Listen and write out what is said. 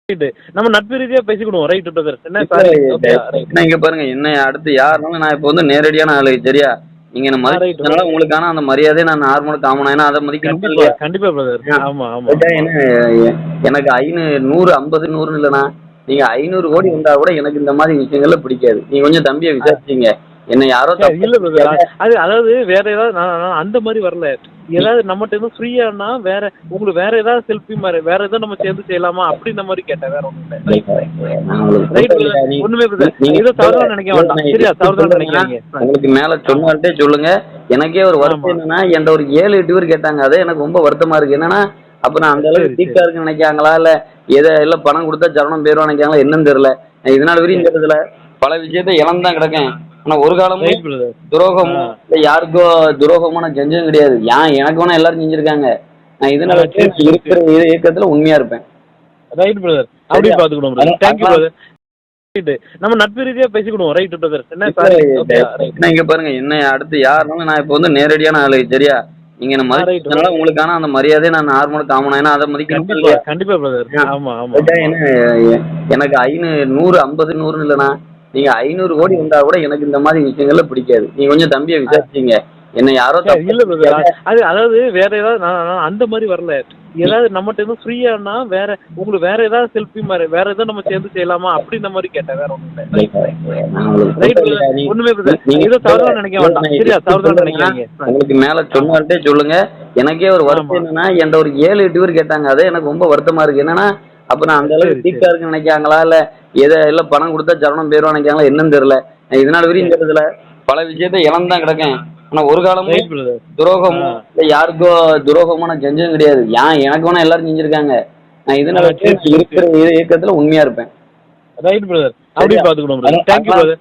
Right. நம்ம நட்பு ரீதியா பேசிக்கிடுவோம். Right brother. என்ன இப்ப சாரி. ஓகேயா? ரைட். என்ன இங்க பாருங்க, என்ன அடுத்து யாருனாலும் நான் இப்ப வந்து நேரடியான ஆளு சரியா? நீங்க என்ன ரைட். மதிச்சதுனால உங்களுக்கான அந்த மரியாதைய நான் நார்மல் காமனா ஏன்னா அத மதிக்கணுமா கண்டிப்பா, இல்லையா? கண்டிப்பா பிரதர். ஆ. ஆமா, ஆமா, கேட்டா ஆமா. என்ன எனக்கு 100, 50, 100ன்னு இல்லண்ணா. நீங்க 500 கோடி ஆமா. வந்தா கூட எனக்கு இந்த மாரி விஷயங்கள்ல பிடிக்காது. நீங்க கொஞ்சம் தம்பிய விசாரிச்சீங்க. என்ன யாரோ சரி, இல்ல பிரதர். தப்பு அதாவது வேற ஏதாவது நான் அந்த மாரி வரல. ஏதாவது நம்மட்ட இருந்து ஃப்ரீயானா வேற உங்களுக்கு வேற ஏதாவது செல்ஃபி மாரி வேற ஏதாவது நம்ம சேர்ந்து செய்யலாமா? அப்படி இந்த மாரி கேட்டேன். வேற ஒண்ணும் இல்ல. நான் உங்களுக்கு ரைட் சொல்றேன் பிரதர். இல்லையா, ஒண்ணுமே பிரதர். நீங்க ஏதோ தவறா நினைக்க வேண்டாம். சரியா? தவறுதலா சொல்லுங்கன்னா, நினைக்காதீங்க. உங்களுக்கு மேல ஆமா. சொன்னவர்ட்டே சொல்லுங்க. எனக்கே ஒரு வருத்தம் ஆமா. என்னன்னா, என்ட்ட ஒரு 7, 8 பேர் கேட்டாங்க. அதே எனக்கு ரொம்ப வருத்தமா இருக்கு. என்னன்னா, அப்ப நான் அந்த சரி, அளவுக்கு சரி. வீக்கா இருக்குன்னு நினைக்காங்களா? இல்ல பணம் குடுத்தா சரவணன் போயிருவான்னு நினைக்காங்களா? என்னன்னு தெரியல. நான் இது நாள் வரையும் இந்த இடத்துல பல விஷயத்த இழந்து தான் கிடக்கேன். ஆனா ஒரு காலமும் ரைட் பிரதர். ஆ. துரோகமோ, இல்ல யாருக்கோ துரோகமோ நான் செஞ்சதும் கிடையாது. எனக்கு வேணா எல்லாரும் செஞ்சிருக்காங்க. நான் இது நாள் சரி, வரைக்கும் சரி, இருக்கிற சரி. இயக்கத்துல உண்மையா இருப்பேன். Right brother. அப்படியே சரியா? பாத்துக்கிடுவோம் பிரதர். தேங்க் யூ அதான் பிரதர். ரைட். நம்ம நட்பு ரீதியா பேசிக்கிடுவோம். Right brother. என்ன இப்ப சாரி. ஓகேயா? ரைட். என்ன இங்க பாருங்க, என்ன அடுத்து யாருனாலும் நான் இப்ப வந்து நேரடியான ஆளு சரியா? நீங்க என்ன ரைட். மதிச்சதுனால உங்களுக்கான அந்த மரியாதைய நான் நார்மல் காமனா ஏன்னா அத மதிக்கணுமா கண்டிப்பா, இல்லையா? கண்டிப்பா பிரதர். ஆ. ஆமா, ஆமா, கேட்டா ஆமா. என்ன எனக்கு 100, 50, 100ன்னு இல்லண்ணா. நீங்க 500 கோடி ஆமா. வந்தா கூட எனக்கு இந்த மாரி விஷயங்கள்ல பிடிக்காது. நீங்க கொஞ்சம் தம்பிய ஆ. விசாரிச்சீங்க. என்ன யாரோ சரி, இல்ல பிரதர். தப்பு அதாவது வேற ஏதாவது நான் அந்த மாரி வரல. ஏதாவது நம்மட்ட இருந்து ஃப்ரீயானா வேற உங்களுக்கு வேற ஏதாவது செல்ஃபி மாரி வேற ஏதாவது நம்ம சேர்ந்து செய்யலாமா? அப்படி இந்த மாரி கேட்டேன். வேற ஒண்ணும் இல்ல. நான் உங்களுக்கு ரைட் சொல்றேன் பிரதர். இல்லையா, ஒண்ணுமே பிரதர். ஏதோ தவறா நினைக்க வேண்டாம். சரியா? தவறுதலா நினைக்காதீங்க. உங்களுக்கு மேல ஆமா. சொன்னவர்ட்டே சொல்லுங்க. எனக்கே ஒரு வருத்தம் ஆமா. என்னன்னா, என்ட்ட ஒரு 7, 8 பேர் கேட்டாங்க. அதே எனக்கு ரொம்ப வருத்தமா இருக்கு. என்னன்னா, அப்ப நான் அந்த சரி, அளவுக்கு வீக்கா சரி. இருக்குன்னு நினைக்காங்களா? இல்ல பணம் குடுத்தா சரவணன் போயிருவான்னு நினைக்காங்களா? என்னன்னு தெரியல. நான் இது நாள் வரையும் இந்த இடத்துல பல விஷயத்த இழந்து தான் கிடக்கேன். ஆனா ஒரு காலமும் ரைட் பிரதர். ஆ. துரோகமோ, இல்ல யாருக்கோ துரோகமோ நான் செஞ்சதும் கிடையாது. எனக்கு வேணா எல்லாரும் செஞ்சிருக்காங்க. நான் இது நாள் சரி, வரைக்கும் சரி, இருக்கிற சரி. இயக்கத்துல உண்மையா இருப்பேன். Right brother. அப்படியே சரியா? பாத்துக்கிடுவோம் பிரதர். தேங்க் யூ அதான் பிரதர்.